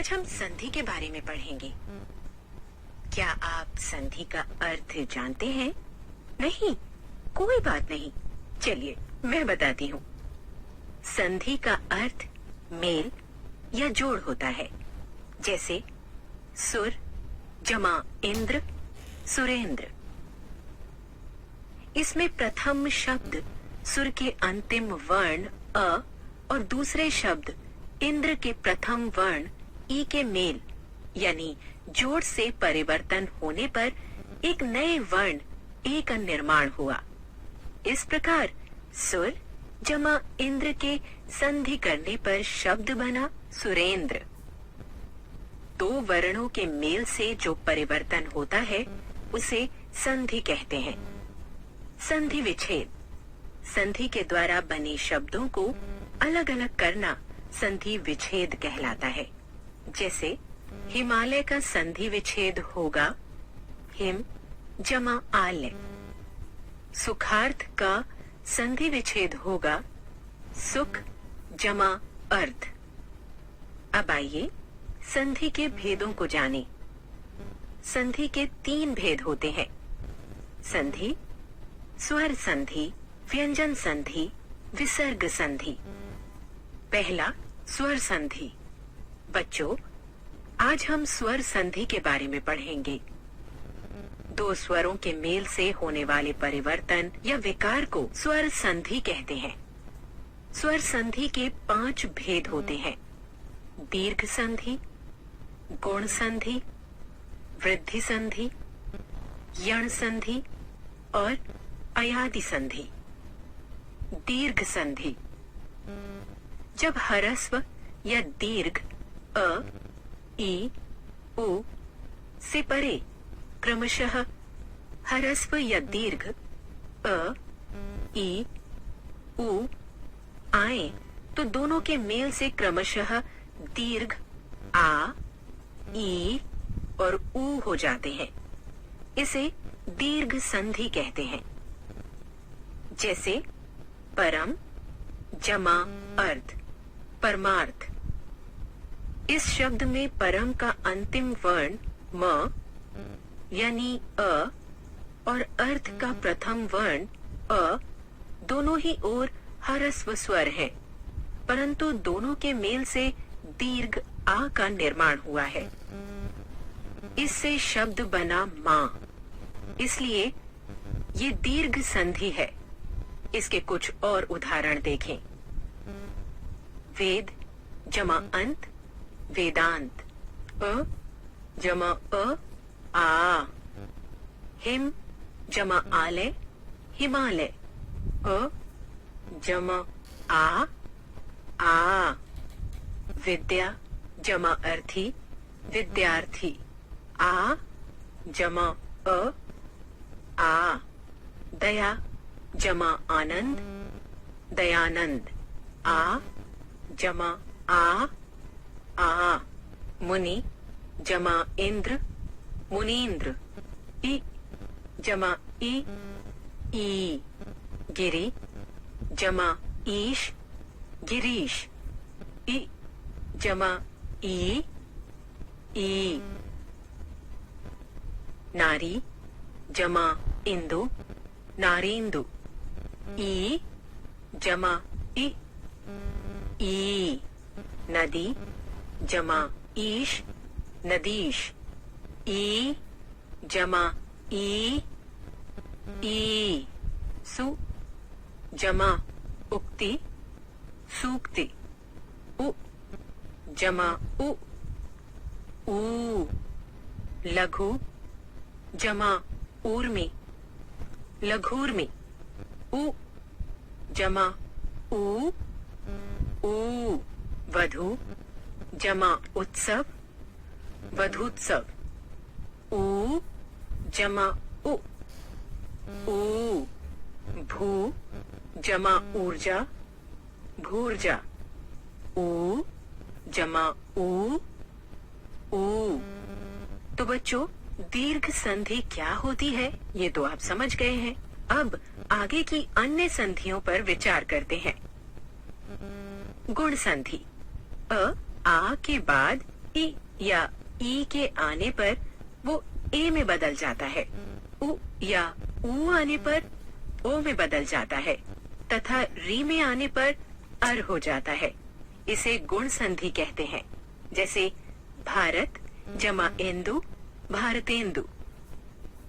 आज हम संधि के बारे में पढ़ेंगे। क्या आप संधि का अर्थ जानते हैं? नहीं, कोई बात नहीं, चलिए मैं बताती हूँ। संधि का अर्थ मेल या जोड़ होता है, जैसे सुर जमा इंद्र, सुरेंद्र। इसमें प्रथम शब्द सुर के अंतिम वर्ण अ और दूसरे शब्द इंद्र के प्रथम वर्ण ई के मेल यानी जोड़ से परिवर्तन होने पर एक नए वर्ण ए का निर्माण हुआ। इस प्रकार सुर जमा इंद्र के संधि करने पर शब्द बना सुरेंद्र। दो वर्णों के मेल से जो परिवर्तन होता है उसे संधि कहते हैं। संधि विच्छेद, संधि के द्वारा बने शब्दों को अलग अलग करना संधि विच्छेद कहलाता है। जैसे हिमालय का संधि विच्छेद होगा हिम जमा आलय। सुखार्थ का संधि विच्छेद होगा सुख जमा अर्थ। अब आइए संधि के भेदों को जानें। संधि के 3 भेद होते हैं। संधि, स्वर संधि, व्यंजन संधि, विसर्ग संधि। पहला स्वर संधि। बच्चों, आज हम स्वर संधि के बारे में पढ़ेंगे। दो स्वरों के मेल से होने वाले परिवर्तन या विकार को स्वर संधि कहते हैं। स्वर संधि के 5 भेद होते हैं। दीर्घ संधि, गुण संधि, वृद्धि संधि, यण संधि और अयादि संधि। दीर्घ संधि, जब ह्रस्व या दीर्घ अ, ई, उ से परे क्रमशः ह्रस्व या दीर्घ अ, ई, उ आए तो दोनों के मेल से क्रमशः दीर्घ आ, ई और उ हो जाते हैं। इसे दीर्घ संधि कहते हैं। जैसे परम जमा अर्थ, परमार्थ। इस शब्द में परम का अंतिम वर्ण म यानी अ और अर्थ का प्रथम वर्ण अ दोनों ही ओर ह्रस्व स्वर है, परंतु दोनों के मेल से दीर्घ आ का निर्माण हुआ है। इससे शब्द बना मां, इसलिए ये दीर्घ संधि है। इसके कुछ और उदाहरण देखें। वेद जमा अंत, वेदांत। अ जमा अ, आ। हिम जमा आलय, हिमालय। अ जमा आ, आ। विद्या जमा अर्थी, विद्यार्थी। आ जमा अ, आ। दया जमा आनंद, दयानंद। आ जमा आ, आ। मुनि जमा इंद्र, मुनीन्द्र। ई जमा ई, ई। गिरि जमा ईश, गिरीश। ई जमा ई, ई। नारी जमा इंदु, नारींदु। ई जमा ई, ई। नदी जमा ईश, नदीश। ई जमा ई, ई। सु जमा उक्ति, सूक्ति। उ जमा उ, ऊ। लघु जमा ऊर्मि, लघूर्मि। उ जमा ऊ, ऊ। वधु जमा उत्सव, वधूत्सव। ऊ जमा उ, ऊ। भू जमा ऊर्जा, भूर्जा। ऊ जमा ऊ, ऊ। तो बच्चों, दीर्घ संधि क्या होती है ये तो आप समझ गए हैं। अब आगे की अन्य संधियों पर विचार करते हैं। गुण संधि। अ आ के बाद ई या ई के आने पर वो ए में बदल जाता है, उ या ऊ आने पर ओ में बदल जाता है तथा री में आने पर अर हो जाता है। इसे गुण संधि कहते हैं। जैसे भारत जमा इंदु भारतेंदु।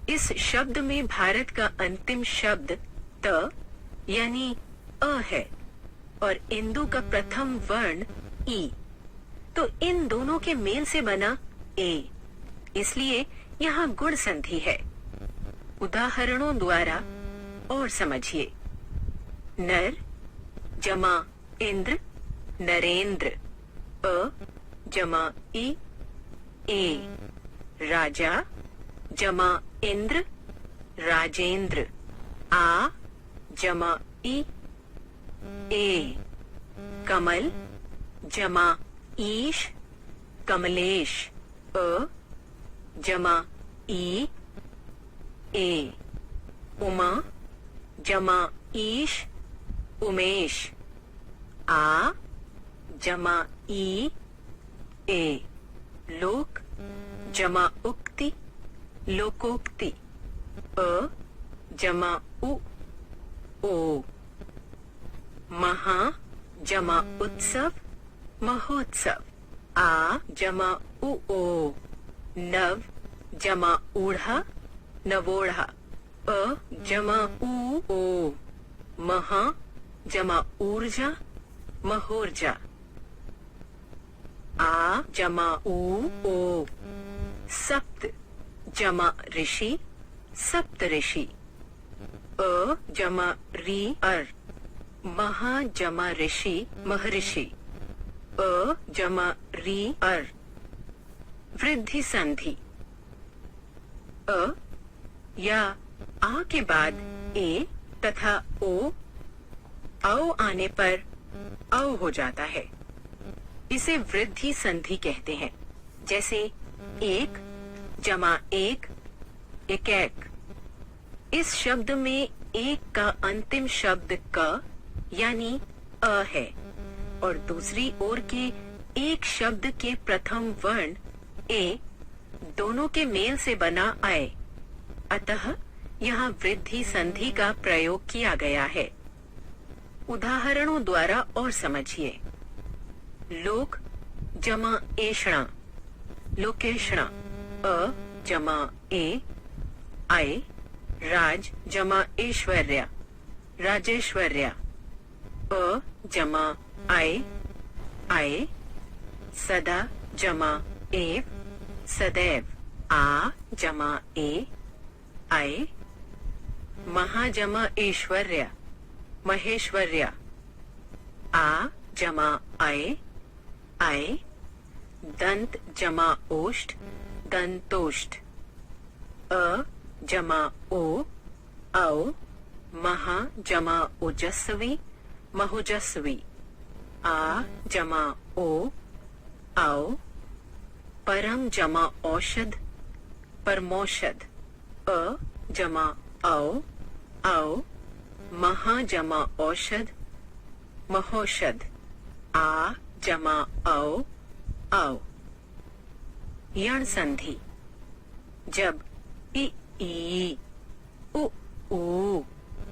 इस शब्द में भारत का अंतिम शब्द त यानी अ है और इंदु का प्रथम वर्ण ई, तो इन दोनों के मेल से बना ए, इसलिए यहाँ गुण संधि है। उदाहरणों द्वारा और समझिए। नर जमा इंद्र नरेंद्र, अ जमा ई ए। राजा जमा इंद्र राजेंद्र, आ जमा ई ए। कमल जमा ईश कमलेश, अ जमा ई ए। उमा जमा ईश उमेश, आ जमा ई ए। लोक जमा उक्ति लोकोक्ति, अ जमा उ ओ। महा जमा उत्सव महोत्सव, आ जमा उ ओ। नव जमा ऊढ़ा नवोढ़ा, अ जमा उ ओ। महा जमा ऊर्जा महोर्जा, आ जमा उ ओ। सप्त जमा ऋषि सप्त ऋषि, अ जमा री अर। महा जमा ऋषि महर्षि, अ जमा री अर। वृद्धि संधि। अ या आ के बाद ए तथा ओ औ आने पर औ हो जाता है। इसे वृद्धि संधि कहते हैं। जैसे एक जमा एक एक। इस शब्द में एक का अंतिम शब्द क यानी अ है और दूसरी ओर के एक शब्द के प्रथम वर्ण ए दोनों के मेल से बना आए, अतः यहाँ वृद्धि संधि का प्रयोग किया गया है। उदाहरणों द्वारा और समझिए। लोक जमा एषणा लोकेशणा, अ जमा ए आए। राज जमा ऐश्वर्या राजेश्वर्या, अ जमा आए आए। सदा जमा एव सदैव, आ जमा ए आए। महा जमा ऐश्वर्या महेश्वर्या, आ जमा आए आए। दंत जमा ओष्ठ दंतोष्ठ, अ जमा ओ औ। महा जमा ओजस्वी महोजस्वी, आ जमा ओ औ। परम जमा औषध परमौषध, अ जमा औ औ। महा जमा औषध महोषध, आ जमा औ औ। यण संधि। जब ई उ ऊ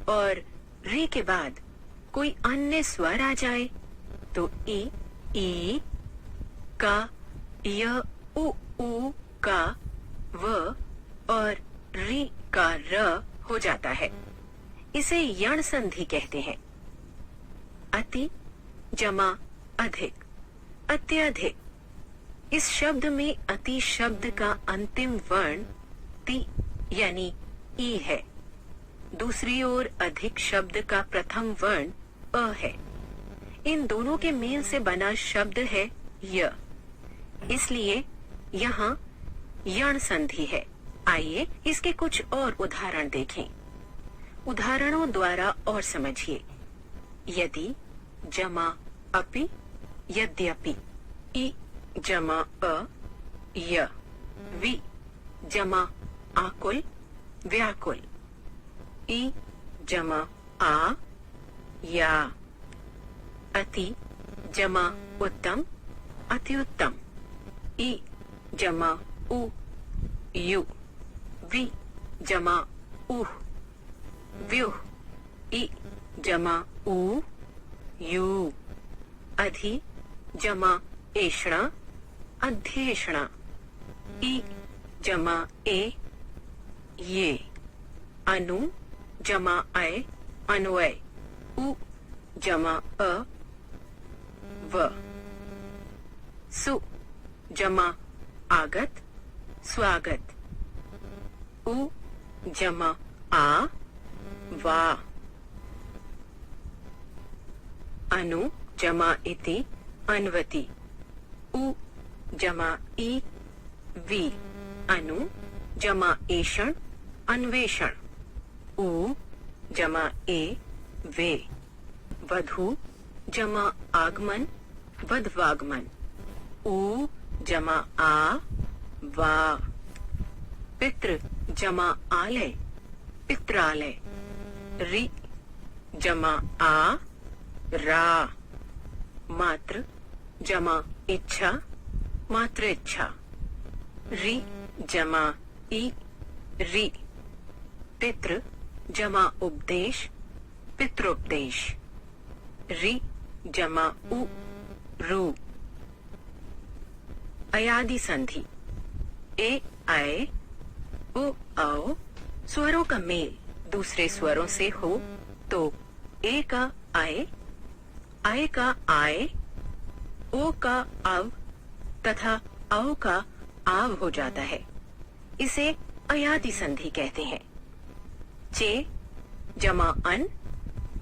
और रे के बाद कोई अन्य स्वर आ जाए तो ई का य उ ऊ का व और री का र हो जाता है। इसे यण संधि कहते हैं। अति जमा अधिक अत्यधिक। इस शब्द में अति शब्द का अंतिम वर्ण ति यानी ई है। दूसरी ओर अधिक शब्द का प्रथम वर्ण अ है। इन दोनों के मेल से बना शब्द है य, इसलिए यहाँ यण संधि है। आइए इसके कुछ और उदाहरण देखें। उदाहरणों द्वारा और समझिए। यदि जमा अपि यद्यपि, इ जमा अ य। वि जमा आकुल व्याकुल, इ जमा आ या। अति जमा उत्तम अति उत्तम, ई जमा उ यु वि जमा उह व्युह इ जमा उ यू अधि जमा एषणा अध्येषणा इ जमा ए ये अनु जमा अय अन्वय उ जमा अ व सु जमा आगत स्वागत उ जमा आ वा अनु जमा इति अन्वति उ जमा ई वि अनु जमा एषण अन्वेषण उ जमा ए वे वधु जमा आगमन वधवागमन उ जमा आ वा पितृ जमा आलय पित्रालय रि जमा आ रा मातृ जमा इच्छा मातृ इच्छा रि जमा ई रि पितृ जमा उपदेश पितृपदेश रि जमा उ रु अयादि संधि ए आए उ आओ स्वरों का मेल दूसरे स्वरों से हो तो ए का आए का आए ओ का अव तथा औ का आव हो जाता है। इसे अयादि संधि कहते हैं। चे जमा अन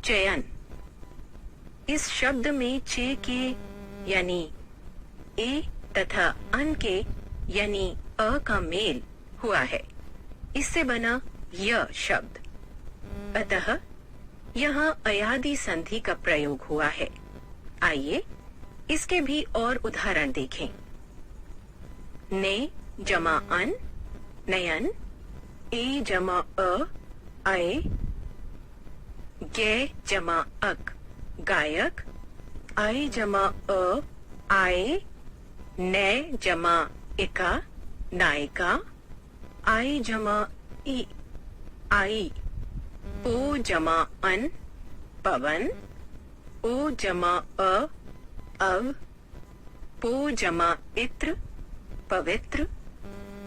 चयन। इस शब्द में चे के यानी ए तथा अन के यानी अ का मेल हुआ है। इससे बना य शब्द। अतः यहाँ अयादि संधि का प्रयोग हुआ है। आइए इसके भी और उदाहरण देखें। ने जमा अन नयन ए जमा आए गे जमा अक गायक आए जमा आए ने जमा इका नायिका आई जमा ई आई पो जमा अन पवन ओ जमा अव पो जमा इत्र पवित्र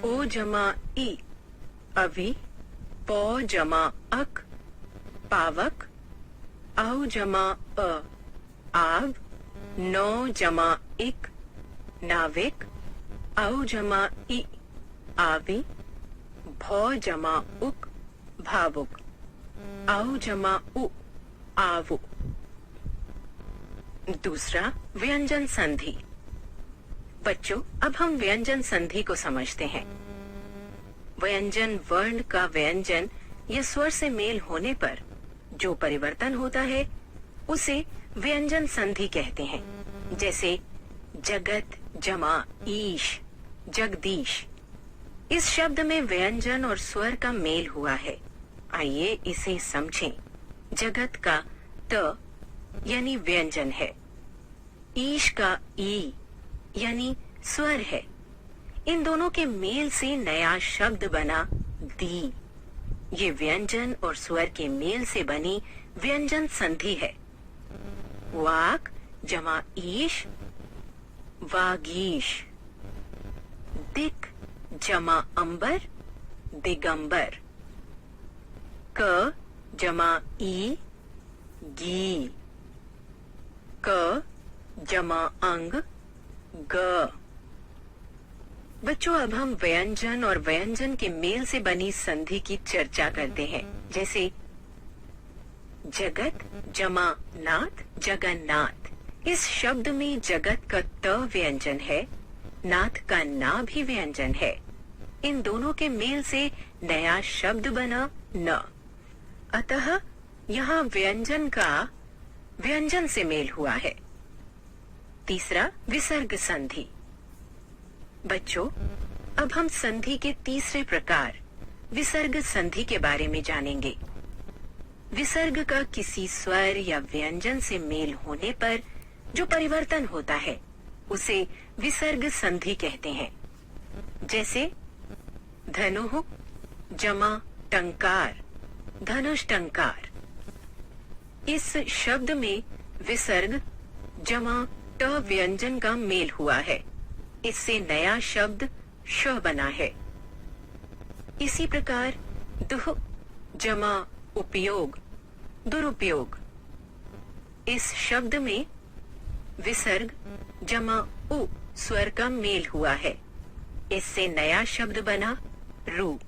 पो जमा ई अवि पौ जमा अक पावक औ जमा आव नौ जमा इक नाविक औ जमा ई आवी भौ जमा उक भावुक औ जमा उ आवु। दूसरा व्यंजन संधि। बच्चों अब हम व्यंजन संधि को समझते हैं। व्यंजन वर्ण का व्यंजन या स्वर से मेल होने पर जो परिवर्तन होता है उसे व्यंजन संधि कहते हैं। जैसे जगत जमा ईश जगदीश। इस शब्द में व्यंजन और स्वर का मेल हुआ है। आइए इसे समझें। जगत का त यानी व्यंजन है। ईश का ई यानी स्वर है। इन दोनों के मेल से नया शब्द बना दी। ये व्यंजन और स्वर के मेल से बनी व्यंजन संधि है। वाक जमा ईश वागीश। दिक जमा अंबर दिगंबर। क जमा ई गी। क जमा अंग ग। बच्चों अब हम व्यंजन और व्यंजन के मेल से बनी संधि की चर्चा करते हैं। जैसे जगत जमा नाथ जगन्नाथ। इस शब्द में जगत का त व्यंजन है, नाथ का ना भी व्यंजन है। इन दोनों के मेल से नया शब्द बना न। अतः यहाँ व्यंजन का व्यंजन से मेल हुआ है। तीसरा विसर्ग संधि। बच्चों अब हम संधि के तीसरे प्रकार विसर्ग संधि के बारे में जानेंगे। विसर्ग का किसी स्वर या व्यंजन से मेल होने पर जो परिवर्तन होता है उसे विसर्ग संधि कहते हैं। जैसे धनुः जमा टंकार, धनुष टंकार। इस शब्द में विसर्ग जमा ट व्यंजन का मेल हुआ है, इससे नया शब्द श बना है। इसी प्रकार दुह जमा उपयोग, दुरुपयोग। इस शब्द में विसर्ग जमा उ स्वर का मेल हुआ है, इससे नया शब्द बना रू।